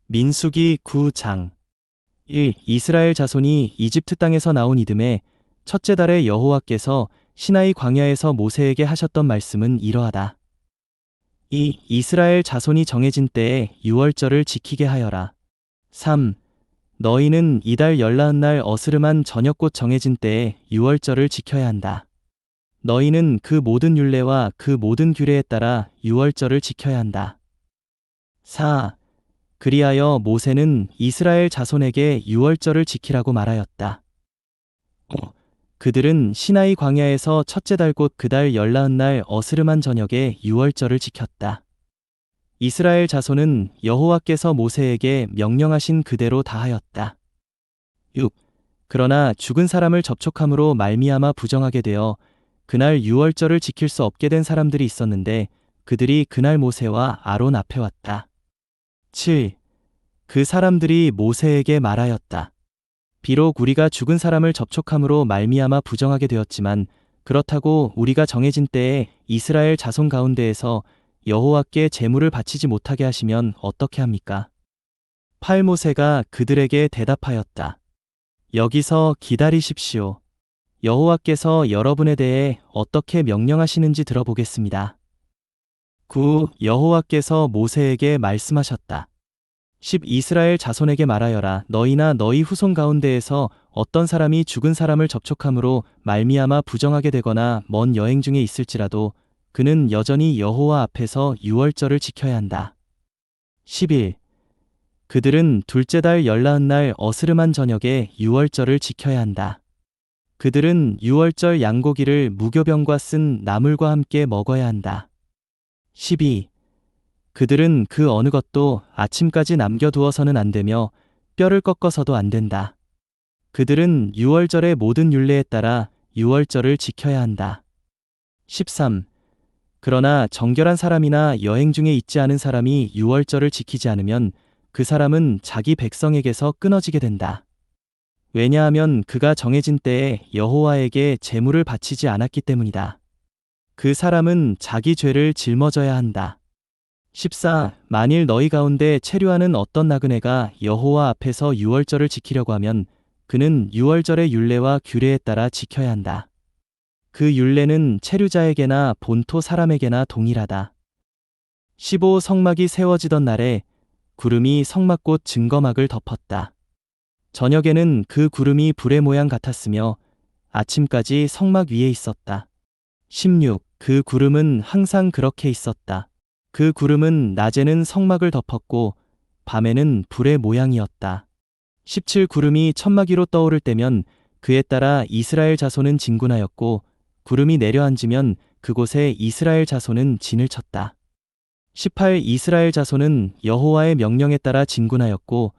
민수기 9장 1. 이스라엘 자손이 이집트 땅에서 나온 이듬해 첫째 달에 여호와께서 시나이 광야에서 모세에게 하셨던 말씀은 이러하다. 2. 이스라엘 자손이 정해진 때에 유월절을 지키게 하여라. 3. 너희는 이달 열나은 날 어스름한 저녁 곧 정해진 때에 유월절을 지켜야 한다. 너희는 그 모든 율례와 그 모든 규례에 따라 유월절을 지켜야 한다. 4. 그리하여 모세는 이스라엘 자손에게 유월절을 지키라고 말하였다. 그들은 시나이 광야에서 첫째 달 곧 그 달 열나은 날 어스름한 저녁에 유월절을 지켰다. 이스라엘 자손은 여호와께서 모세에게 명령하신 그대로 다 하였다. 6. 그러나 죽은 사람을 접촉함으로 말미암아 부정하게 되어 그날 유월절을 지킬 수 없게 된 사람들이 있었는데 그들이 그날 모세와 아론 앞에 왔다. 7. 그 사람들이 모세에게 말하였다. 비록 우리가 죽은 사람을 접촉함으로 말미암아 부정하게 되었지만 그렇다고 우리가 정해진 때에 이스라엘 자손 가운데에서 여호와께 제물을 바치지 못하게 하시면 어떻게 합니까? 8. 모세가 그들에게 대답하였다. 여기서 기다리십시오. 여호와께서 여러분에 대해 어떻게 명령하시는지 들어보겠습니다. 9. 여호와께서 모세에게 말씀하셨다. 10. 이스라엘 자손에게 말하여라. 너희나 너희 후손 가운데에서 어떤 사람이 죽은 사람을 접촉함으로 말미암아 부정하게 되거나 먼 여행 중에 있을지라도 그는 여전히 여호와 앞에서 유월절을 지켜야 한다. 11. 그들은 둘째 달 열나은 날 어스름한 저녁에 유월절을 지켜야 한다. 그들은 유월절 양고기를 무교병과 쓴 나물과 함께 먹어야 한다. 12. 그들은 그 어느 것도 아침까지 남겨두어서는 안 되며 뼈를 꺾어서도 안 된다. 그들은 유월절의 모든 율례에 따라 유월절을 지켜야 한다. 13. 그러나 정결한 사람이나 여행 중에 있지 않은 사람이 유월절을 지키지 않으면 그 사람은 자기 백성에게서 끊어지게 된다. 왜냐하면 그가 정해진 때에 여호와에게 제물을 바치지 않았기 때문이다. 그 사람은 자기 죄를 짊어져야 한다. 14. 만일 너희 가운데 체류하는 어떤 나그네가 여호와 앞에서 유월절을 지키려고 하면 그는 유월절의 율례와 규례에 따라 지켜야 한다. 그 율례는 체류자에게나 본토 사람에게나 동일하다. 15. 성막이 세워지던 날에 구름이 성막곧 증거막을 덮었다. 저녁에는 그 구름이 불의 모양 같았으며 아침까지 성막 위에 있었다. 16. 그 구름은 항상 그렇게 있었다. 그 구름은 낮에는 성막을 덮었고 밤에는 불의 모양이었다. 17. 구름이 천막 위로 떠오를 때면 그에 따라 이스라엘 자손은 진군하였고 구름이 내려앉으면 그곳에 이스라엘 자손은 진을 쳤다. 18. 이스라엘 자손은 여호와의 명령에 따라 진군하였고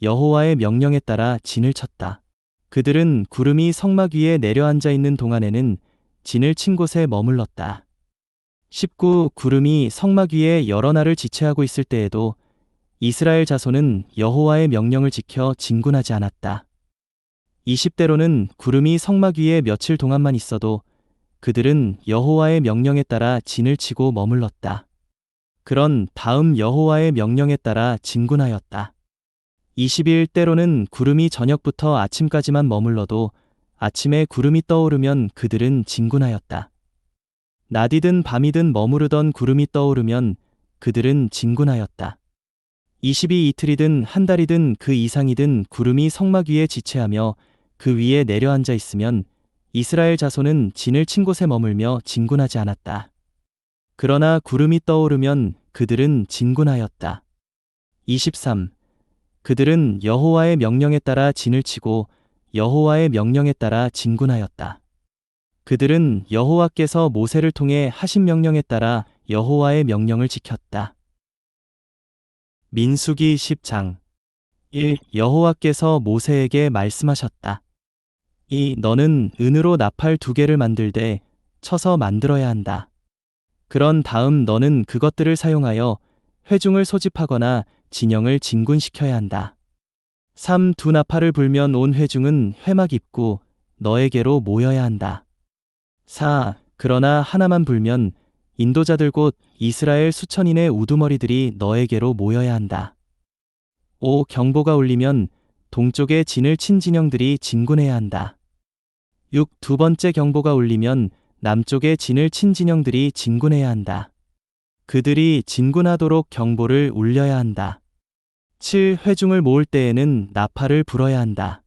여호와의 명령에 따라 진을 쳤다. 그들은 구름이 성막 위에 내려앉아 있는 동안에는 진을 친 곳에 머물렀다. 19. 구름이 성막 위에 여러 날을 지체하고 있을 때에도 이스라엘 자손은 여호와의 명령을 지켜 진군하지 않았다. 20대로는 구름이 성막 위에 며칠 동안만 있어도 그들은 여호와의 명령에 따라 진을 치고 머물렀다. 그런 다음 여호와의 명령에 따라 진군하였다. 21대로는 구름이 저녁부터 아침까지만 머물러도 아침에 구름이 떠오르면 그들은 진군하였다. 낮이든 밤이든 머무르던 구름이 떠오르면 그들은 진군하였다. 22. 이틀이든 한 달이든 그 이상이든 구름이 성막 위에 지체하며 그 위에 내려앉아 있으면 이스라엘 자손은 진을 친 곳에 머물며 진군하지 않았다. 그러나 구름이 떠오르면 그들은 진군하였다. 23. 그들은 여호와의 명령에 따라 진을 치고 여호와의 명령에 따라 진군하였다. 그들은 여호와께서 모세를 통해 하신 명령에 따라 여호와의 명령을 지켰다. 민수기 10장 1. 여호와께서 모세에게 말씀하셨다. 2. 너는 은으로 나팔 2개를 만들되 쳐서 만들어야 한다. 그런 다음 너는 그것들을 사용하여 회중을 소집하거나 진영을 진군시켜야 한다. 3. 두 나팔을 불면 온 회중은 회막 입고 너에게로 모여야 한다. 4. 그러나 하나만 불면 인도자들 곧 이스라엘 수천인의 우두머리들이 너에게로 모여야 한다. 5. 경보가 울리면 동쪽의 진을 친 진영들이 진군해야 한다. 6. 두 번째 경보가 울리면 남쪽의 진을 친 진영들이 진군해야 한다. 그들이 진군하도록 경보를 울려야 한다. 7. 회중을 모을 때에는 나팔을 불어야 한다.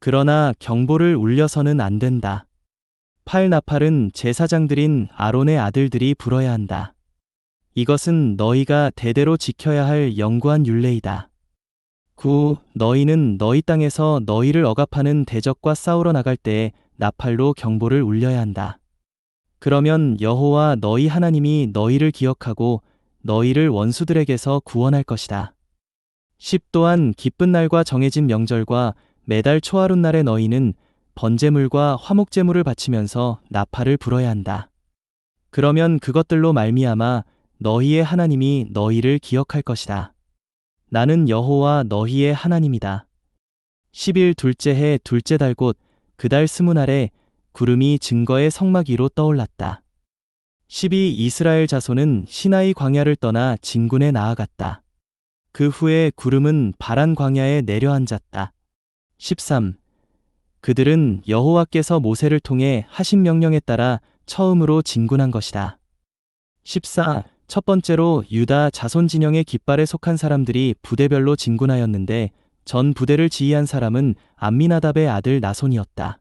그러나 경보를 울려서는 안 된다. 8. 나팔은 제사장들인 아론의 아들들이 불어야 한다. 이것은 너희가 대대로 지켜야 할 영구한 율례이다. 9. 너희는 너희 땅에서 너희를 억압하는 대적과 싸우러 나갈 때에 나팔로 경보를 울려야 한다. 그러면 여호와 너희 하나님이 너희를 기억하고 너희를 원수들에게서 구원할 것이다. 10. 또한 기쁜 날과 정해진 명절과 매달 초하룻날에 너희는 번제물과 화목제물을 바치면서 나팔을 불어야 한다. 그러면 그것들로 말미암아 너희의 하나님이 너희를 기억할 것이다. 나는 여호와 너희의 하나님이다. 10일 둘째 해 둘째 달 곧 그 달 20날에 구름이 증거의 성막 위로 떠올랐다. 12. 이스라엘 자손은 시나이 광야를 떠나 진군에 나아갔다. 그 후에 구름은 바란 광야에 내려앉았다. 13. 그들은 여호와께서 모세를 통해 하신 명령에 따라 처음으로 진군한 것이다. 14. 첫 번째로 유다 자손 진영의 깃발에 속한 사람들이 부대별로 진군하였는데 전 부대를 지휘한 사람은 암미나답의 아들 나손이었다.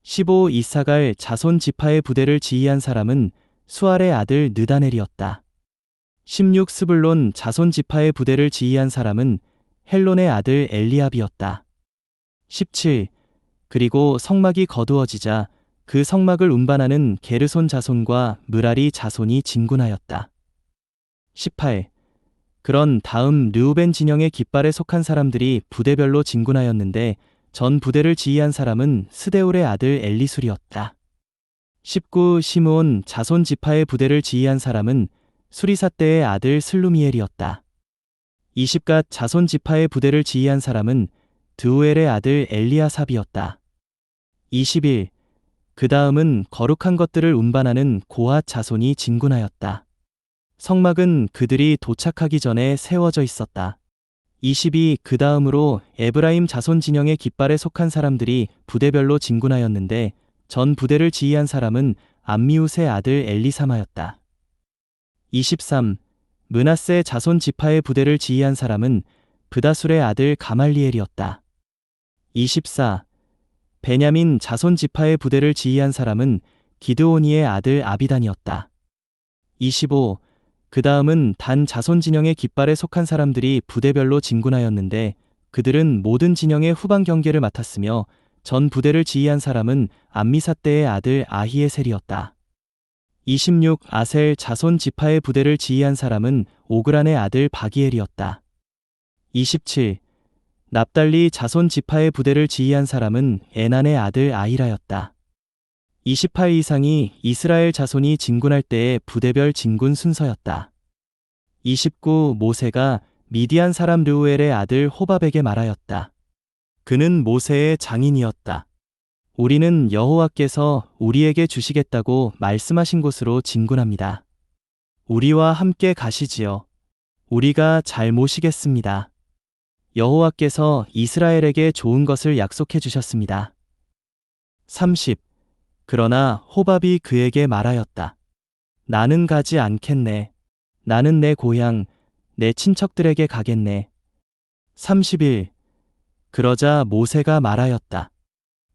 15. 이사갈 자손 지파의 부대를 지휘한 사람은 수알의 아들 느다넬이었다. 16. 스불론 자손 지파의 부대를 지휘한 사람은 헬론의 아들 엘리압이었다. 17. 그리고 성막이 거두어지자 그 성막을 운반하는 게르손 자손과 므라리 자손이 진군하였다. 18. 그런 다음 르우벤 진영의 깃발에 속한 사람들이 부대별로 진군하였는데 전 부대를 지휘한 사람은 스데울의 아들 엘리술이었다. 19. 시므온 자손 지파의 부대를 지휘한 사람은 수리사떼의 아들 슬루미엘이었다. 20갓 자손 지파의 부대를 지휘한 사람은 드우엘의 아들 엘리아삽이었다. 21. 그 다음은 거룩한 것들을 운반하는 고핫 자손이 진군하였다. 성막은 그들이 도착하기 전에 세워져 있었다. 22. 그 다음으로 에브라임 자손 진영의 깃발에 속한 사람들이 부대별로 진군하였는데 전 부대를 지휘한 사람은 암미웃의 아들 엘리사마였다. 23. 므낫세 자손 지파의 부대를 지휘한 사람은 브다술의 아들 가말리엘이었다. 24. 베냐민 자손 지파의 부대를 지휘한 사람은 기드오니의 아들 아비단이었다. 25. 그 다음은 단 자손 진영의 깃발에 속한 사람들이 부대별로 진군하였는데 그들은 모든 진영의 후방 경계를 맡았으며 전 부대를 지휘한 사람은 암미사떼의 아들 아히에셀이었다. 26. 아셀 자손 지파의 부대를 지휘한 사람은 오그란의 아들 바기엘이었다. 27. 납달리 자손 지파의 부대를 지휘한 사람은 에난의 아들 아히라였다. 28 이상이 이스라엘 자손이 진군할 때의 부대별 진군 순서였다. 29. 모세가 미디안 사람 르우엘의 아들 호밥에게 말하였다. 그는 모세의 장인이었다. 우리는 여호와께서 우리에게 주시겠다고 말씀하신 곳으로 진군합니다. 우리와 함께 가시지요. 우리가 잘 모시겠습니다. 여호와께서 이스라엘에게 좋은 것을 약속해 주셨습니다. 30. 그러나 호밥이 그에게 말하였다. 나는 가지 않겠네. 나는 내 고향, 내 친척들에게 가겠네. 31. 그러자 모세가 말하였다.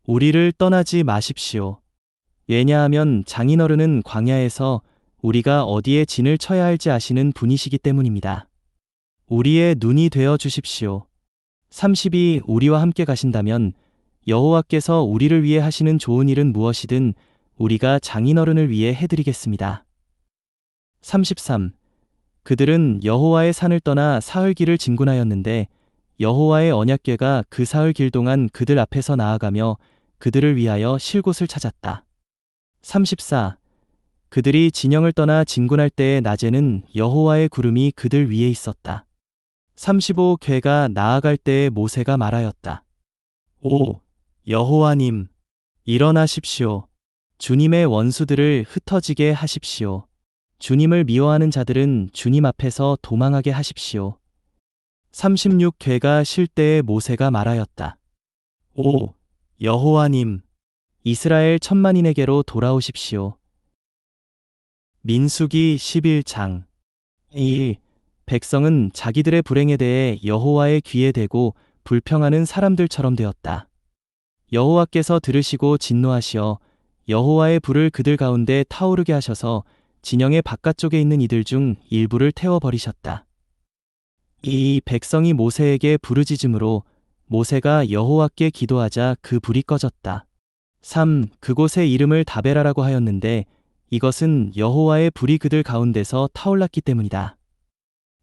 우리를 떠나지 마십시오. 왜냐하면 장인어른은 광야에서 우리가 어디에 진을 쳐야 할지 아시는 분이시기 때문입니다. 우리의 눈이 되어 주십시오. 32. 우리와 함께 가신다면 여호와께서 우리를 위해 하시는 좋은 일은 무엇이든 우리가 장인어른을 위해 해드리겠습니다. 33. 그들은 여호와의 산을 떠나 사흘길을 진군하였는데 여호와의 언약궤가 그 사흘길 동안 그들 앞에서 나아가며 그들을 위하여 쉴 곳을 찾았다. 34. 그들이 진영을 떠나 진군할 때의 낮에는 여호와의 구름이 그들 위에 있었다. 35. 궤가 나아갈 때에 모세가 말하였다. 오, 여호와님, 일어나십시오. 주님의 원수들을 흩어지게 하십시오. 주님을 미워하는 자들은 주님 앞에서 도망하게 하십시오. 36회가 실 때에 모세가 말하였다. 오, 여호와님, 이스라엘 천만인에게로 돌아오십시오. 민수기 11장 1. 백성은 자기들의 불행에 대해 여호와의 귀에 대고 불평하는 사람들처럼 되었다. 여호와께서 들으시고 진노하시어 여호와의 불을 그들 가운데 타오르게 하셔서 진영의 바깥쪽에 있는 이들 중 일부를 태워버리셨다. 이 백성이 모세에게 부르짖음으로 모세가 여호와께 기도하자 그 불이 꺼졌다. 3. 그곳의 이름을 다베라라고 하였는데 이것은 여호와의 불이 그들 가운데서 타올랐기 때문이다.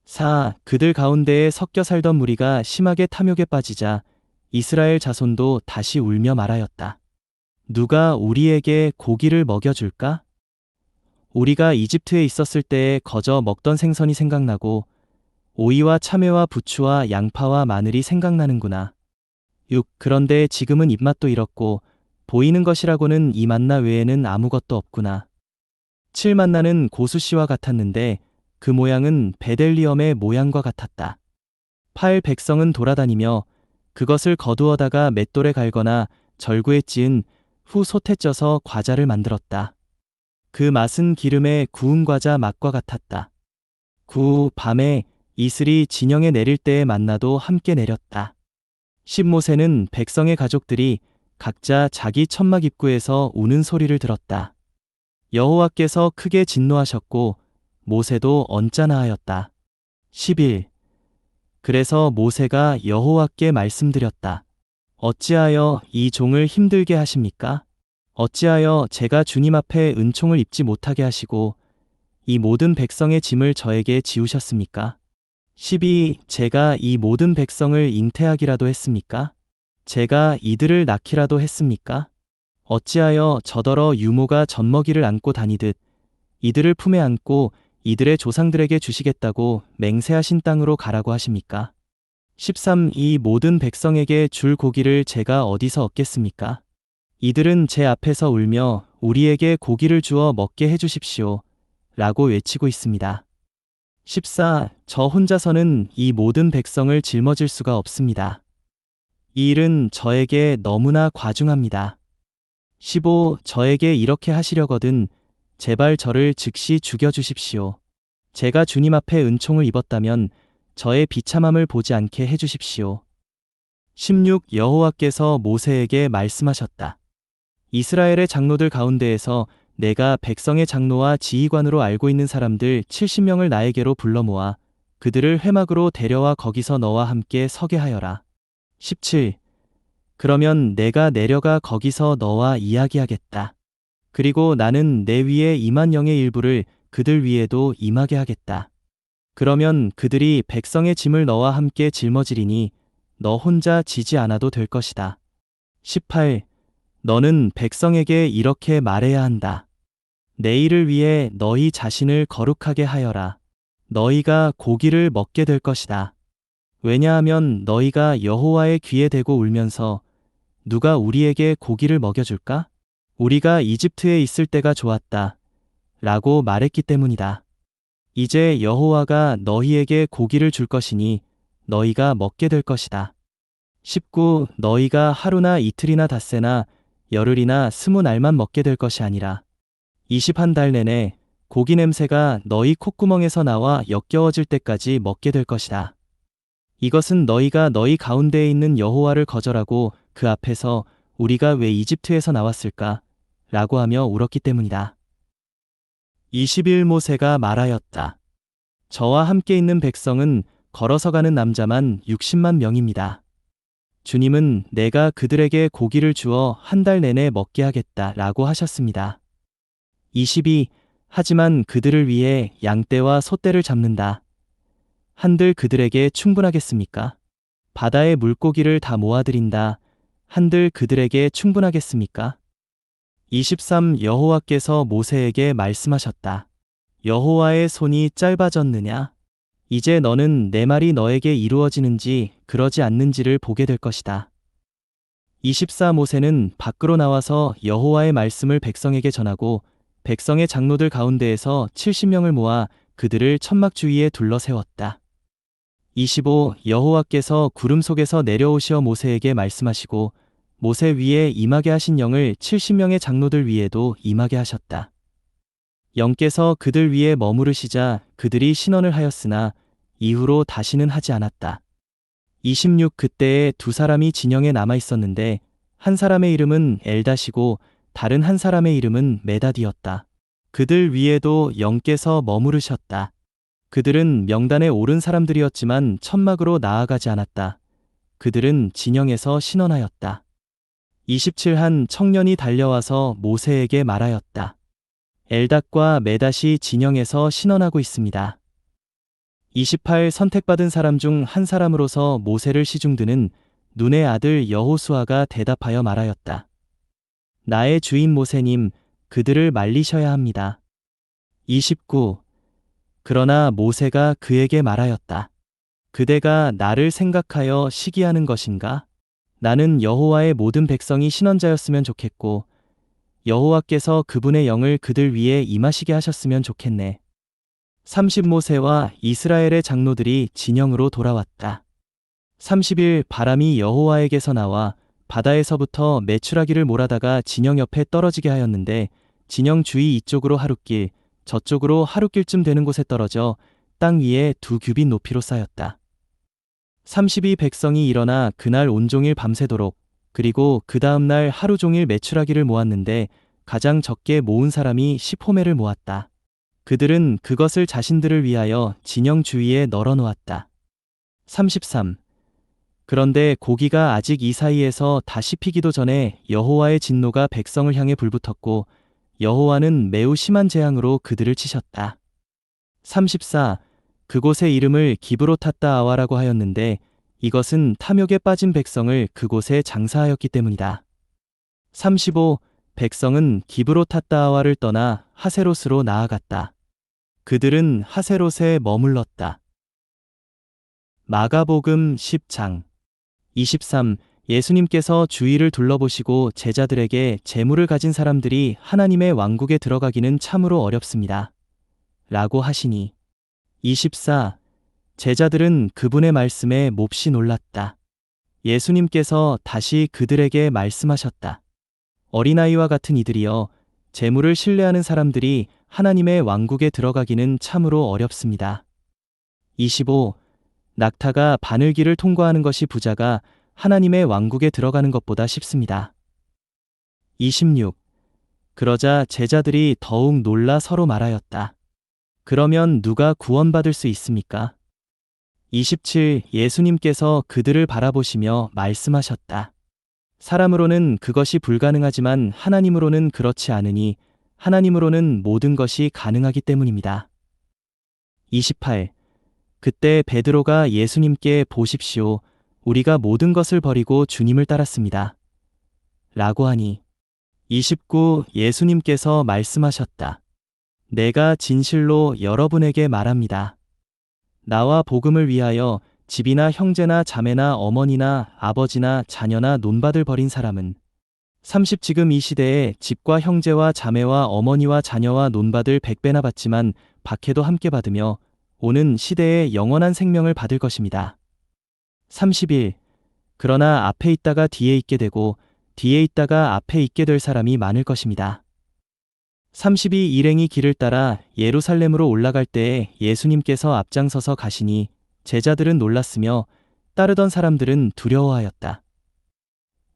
4. 그들 가운데에 섞여 살던 무리가 심하게 탐욕에 빠지자 이스라엘 자손도 다시 울며 말하였다. 누가 우리에게 고기를 먹여줄까? 우리가 이집트에 있었을 때에 거저 먹던 생선이 생각나고 오이와 참외와 부추와 양파와 마늘이 생각나는구나. 6. 그런데 지금은 입맛도 잃었고 보이는 것이라고는 이 만나 외에는 아무것도 없구나. 7. 만나는 고수씨와 같았는데 그 모양은 베델리엄의 모양과 같았다. 8. 백성은 돌아다니며 그것을 거두어다가 맷돌에 갈거나 절구에 찌은 후 솥에 쪄서 과자를 만들었다. 그 맛은 기름에 구운 과자 맛과 같았다. 9. 밤에 이슬이 진영에 내릴 때에 만나도 함께 내렸다. 10. 모세는 백성의 가족들이 각자 자기 천막 입구에서 우는 소리를 들었다. 여호와께서 크게 진노하셨고 모세도 언짢아하였다. 11. 그래서 모세가 여호와께 말씀드렸다. 어찌하여 이 종을 힘들게 하십니까? 어찌하여 제가 주님 앞에 은총을 입지 못하게 하시고 이 모든 백성의 짐을 저에게 지우셨습니까? 12. 제가 이 모든 백성을 잉태하기라도 했습니까? 제가 이들을 낳기라도 했습니까? 어찌하여 저더러 유모가 젖먹이를 안고 다니듯 이들을 품에 안고 이들의 조상들에게 주시겠다고 맹세하신 땅으로 가라고 하십니까? 13. 이 모든 백성에게 줄 고기를 제가 어디서 얻겠습니까? 이들은 제 앞에서 울며 우리에게 고기를 주어 먹게 해주십시오. 라고 외치고 있습니다. 14. 저 혼자서는 이 모든 백성을 짊어질 수가 없습니다. 이 일은 저에게 너무나 과중합니다. 15. 저에게 이렇게 하시려거든 제발 저를 즉시 죽여주십시오. 제가 주님 앞에 은총을 입었다면 저의 비참함을 보지 않게 해주십시오. 16. 여호와께서 모세에게 말씀하셨다. 이스라엘의 장로들 가운데에서 내가 백성의 장로와 지휘관으로 알고 있는 사람들 70명을 나에게로 불러 모아 그들을 회막으로 데려와 거기서 너와 함께 서게 하여라. 17. 그러면 내가 내려가 거기서 너와 이야기하겠다. 그리고 나는 내 위에 임한 영의 일부를 그들 위에도 임하게 하겠다. 그러면 그들이 백성의 짐을 너와 함께 짊어지리니 너 혼자 지지 않아도 될 것이다. 18. 너는 백성에게 이렇게 말해야 한다. 내일을 위해 너희 자신을 거룩하게 하여라. 너희가 고기를 먹게 될 것이다. 왜냐하면 너희가 여호와의 귀에 대고 울면서 누가 우리에게 고기를 먹여줄까? 우리가 이집트에 있을 때가 좋았다. 라고 말했기 때문이다. 이제 여호와가 너희에게 고기를 줄 것이니 너희가 먹게 될 것이다. 19. 너희가 하루나 이틀이나 닷새나 열흘이나 20날만 먹게 될 것이 아니라 21달 내내 고기 냄새가 너희 콧구멍에서 나와 역겨워질 때까지 먹게 될 것이다. 이것은 너희가 너희 가운데에 있는 여호와를 거절하고 그 앞에서 우리가 왜 이집트에서 나왔을까? 라고 하며 울었기 때문이다. 20일 모세가 말하였다. 저와 함께 있는 백성은 걸어서 가는 남자만 60만 명입니다. 주님은 내가 그들에게 고기를 주어 한 달 내내 먹게 하겠다 라고 하셨습니다. 22. 하지만 그들을 위해 양떼와 소떼를 잡는다. 한들 그들에게 충분하겠습니까? 바다의 물고기를 다 모아들인다. 한들 그들에게 충분하겠습니까? 23. 여호와께서 모세에게 말씀하셨다. 여호와의 손이 짧아졌느냐? 이제 너는 내 말이 너에게 이루어지는지 그러지 않는지를 보게 될 것이다. 24. 모세는 밖으로 나와서 여호와의 말씀을 백성에게 전하고 백성의 장로들 가운데에서 70명을 모아 그들을 천막 주위에 둘러 세웠다. 25. 여호와께서 구름 속에서 내려오시어 모세에게 말씀하시고 모세 위에 임하게 하신 영을 70명의 장로들 위에도 임하게 하셨다. 영께서 그들 위에 머무르시자 그들이 신원을 하였으나 이후로 다시는 하지 않았다. 26. 그때에 두 사람이 진영에 남아 있었는데 한 사람의 이름은 엘닷이고 다른 한 사람의 이름은 메닷이었다. 그들 위에도 영께서 머무르셨다. 그들은 명단에 오른 사람들이었지만 천막으로 나아가지 않았다. 그들은 진영에서 신원하였다. 27. 한 청년이 달려와서 모세에게 말하였다. 엘닷과 메닷이 진영에서 신원하고 있습니다. 28. 선택받은 사람 중 한 사람으로서 모세를 시중드는 눈의 아들 여호수아가 대답하여 말하였다. 나의 주인 모세님, 그들을 말리셔야 합니다. 29. 그러나 모세가 그에게 말하였다. 그대가 나를 생각하여 시기하는 것인가? 나는 여호와의 모든 백성이 신원자였으면 좋겠고 여호와께서 그분의 영을 그들 위에 임하시게 하셨으면 좋겠네. 30. 모세와 이스라엘의 장로들이 진영으로 돌아왔다. 30일 바람이 여호와에게서 나와 바다에서부터 메추라기를 몰아다가 진영 옆에 떨어지게 하였는데 진영 주위 이쪽으로 하룻길, 저쪽으로 하룻길쯤 되는 곳에 떨어져 땅 위에 2규빗 높이로 쌓였다. 32. 백성이 일어나 그날 온종일 밤새도록 그리고 그 다음날 하루 종일 메추라기를 모았는데 가장 적게 모은 사람이 10호멜을 모았다. 그들은 그것을 자신들을 위하여 진영 주위에 널어 놓았다. 33. 그런데 고기가 아직 이 사이에서 다시 피기도 전에 여호와의 진노가 백성을 향해 불붙었고 여호와는 매우 심한 재앙으로 그들을 치셨다. 34. 그곳의 이름을 기브로탔다 아와라고 하였는데 이것은 탐욕에 빠진 백성을 그곳에 장사하였기 때문이다. 35. 백성은 기브로탔다 아와를 떠나 하세롯으로 나아갔다. 그들은 하세롯에 머물렀다. 마가복음 10장 23. 예수님께서 주위를 둘러보시고 제자들에게 재물을 가진 사람들이 하나님의 왕국에 들어가기는 참으로 어렵습니다. 라고 하시니. 24. 제자들은 그분의 말씀에 몹시 놀랐다. 예수님께서 다시 그들에게 말씀하셨다. 어린아이와 같은 이들이여, 재물을 신뢰하는 사람들이 하나님의 왕국에 들어가기는 참으로 어렵습니다. 25. 낙타가 바늘길을 통과하는 것이 부자가 하나님의 왕국에 들어가는 것보다 쉽습니다. 26. 그러자 제자들이 더욱 놀라 서로 말하였다. 그러면 누가 구원받을 수 있습니까? 27. 예수님께서 그들을 바라보시며 말씀하셨다. 사람으로는 그것이 불가능하지만 하나님으로는 그렇지 않으니 하나님으로는 모든 것이 가능하기 때문입니다. 28. 그때 베드로가 예수님께 보십시오. 우리가 모든 것을 버리고 주님을 따랐습니다. 라고 하니. 29. 예수님께서 말씀하셨다. 내가 진실로 여러분에게 말합니다. 나와 복음을 위하여 집이나 형제나 자매나 어머니나 아버지나 자녀나 논밭을 버린 사람은 30. 지금 이 시대에 집과 형제와 자매와 어머니와 자녀와 논밭을 100배나 받지만 박해도 함께 받으며 오는 시대에 영원한 생명을 받을 것입니다. 31. 그러나 앞에 있다가 뒤에 있게 되고 뒤에 있다가 앞에 있게 될 사람이 많을 것입니다. 32. 일행이 길을 따라 예루살렘으로 올라갈 때에 예수님께서 앞장서서 가시니 제자들은 놀랐으며 따르던 사람들은 두려워하였다.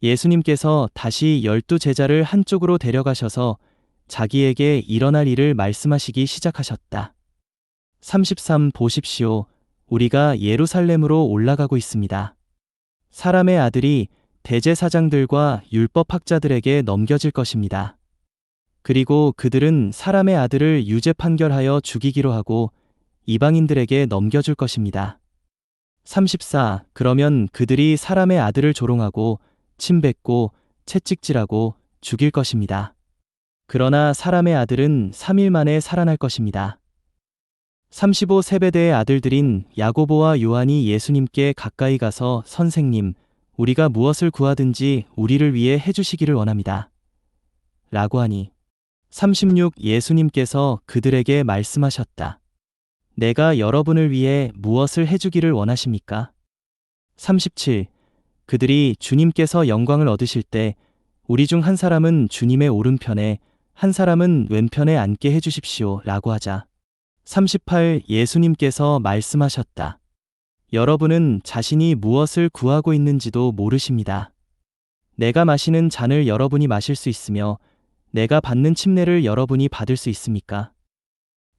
예수님께서 다시 12 제자를 한쪽으로 데려가셔서 자기에게 일어날 일을 말씀하시기 시작하셨다. 33. 보십시오. 우리가 예루살렘으로 올라가고 있습니다. 사람의 아들이 대제사장들과 율법학자들에게 넘겨질 것입니다. 그리고 그들은 사람의 아들을 유죄 판결하여 죽이기로 하고 이방인들에게 넘겨줄 것입니다. 34. 그러면 그들이 사람의 아들을 조롱하고 침뱉고 채찍질하고 죽일 것입니다. 그러나 사람의 아들은 3일 만에 살아날 것입니다. 35. 세베대의 아들들인 야고보와 요한이 예수님께 가까이 가서 선생님, 우리가 무엇을 구하든지 우리를 위해 해주시기를 원합니다. 라고 하니. 36. 예수님께서 그들에게 말씀하셨다. 내가 여러분을 위해 무엇을 해주기를 원하십니까? 37. 그들이 주님께서 영광을 얻으실 때 우리 중 한 사람은 주님의 오른편에 한 사람은 왼편에 앉게 해주십시오 라고 하자. 38. 예수님께서 말씀하셨다. 여러분은 자신이 무엇을 구하고 있는지도 모르십니다. 내가 마시는 잔을 여러분이 마실 수 있으며 내가 받는 침례를 여러분이 받을 수 있습니까?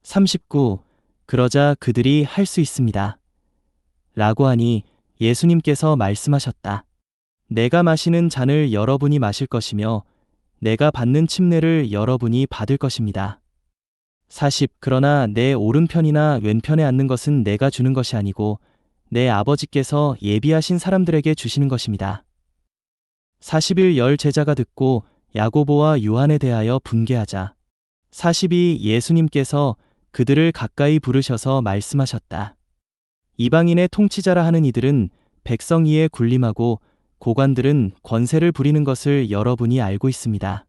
39. 그러자 그들이 할 수 있습니다. 라고 하니 예수님께서 말씀하셨다. 내가 마시는 잔을 여러분이 마실 것이며 내가 받는 침례를 여러분이 받을 것입니다. 40. 그러나 내 오른편이나 왼편에 앉는 것은 내가 주는 것이 아니고 내 아버지께서 예비하신 사람들에게 주시는 것입니다. 41. 열 제자가 듣고 야고보와 요한에 대하여 분개하자. 42. 예수님께서 그들을 가까이 부르셔서 말씀하셨다. 이방인의 통치자라 하는 이들은 백성 위에 군림하고 고관들은 권세를 부리는 것을 여러분이 알고 있습니다.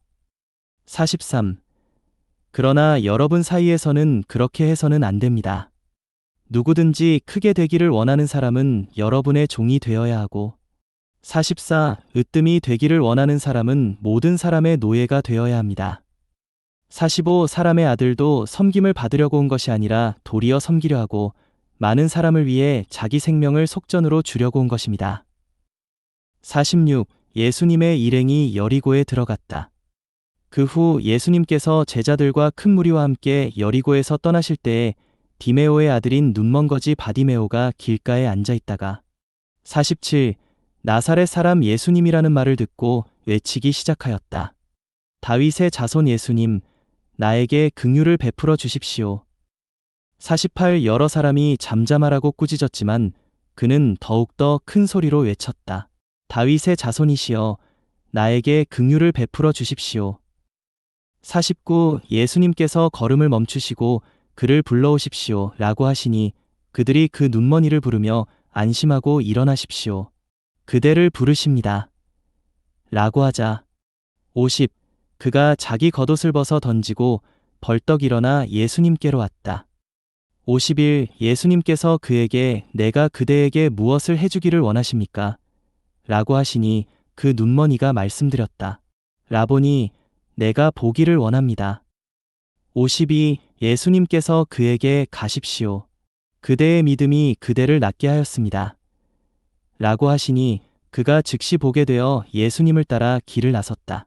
43. 그러나 여러분 사이에서는 그렇게 해서는 안 됩니다. 누구든지 크게 되기를 원하는 사람은 여러분의 종이 되어야 하고 44. 으뜸이 되기를 원하는 사람은 모든 사람의 노예가 되어야 합니다. 45. 사람의 아들도 섬김을 받으려고 온 것이 아니라 도리어 섬기려 하고 많은 사람을 위해 자기 생명을 속전으로 주려고 온 것입니다. 46. 예수님의 일행이 여리고에 들어갔다. 그 후 예수님께서 제자들과 큰 무리와 함께 여리고에서 떠나실 때에 디메오의 아들인 눈먼 거지 바디메오가 길가에 앉아 있다가 47. 나사렛 사람 예수님이라는 말을 듣고 외치기 시작하였다. 다윗의 자손 예수님, 나에게 긍휼을 베풀어 주십시오. 48. 여러 사람이 잠잠하라고 꾸짖었지만 그는 더욱더 큰 소리로 외쳤다. 다윗의 자손이시여, 나에게 긍휼을 베풀어 주십시오. 49. 예수님께서 걸음을 멈추시고 그를 불러오십시오 라고 하시니 그들이 그 눈먼이를 부르며 안심하고 일어나십시오. 그대를 부르십니다. 라고 하자. 50. 그가 자기 겉옷을 벗어 던지고 벌떡 일어나 예수님께로 왔다. 51. 예수님께서 그에게 내가 그대에게 무엇을 해주기를 원하십니까? 라고 하시니 그 눈먼이가 말씀드렸다. 라보니, 내가 보기를 원합니다. 52. 예수님께서 그에게 가십시오. 그대의 믿음이 그대를 낫게 하였습니다. 라고 하시니 그가 즉시 보게 되어 예수님을 따라 길을 나섰다.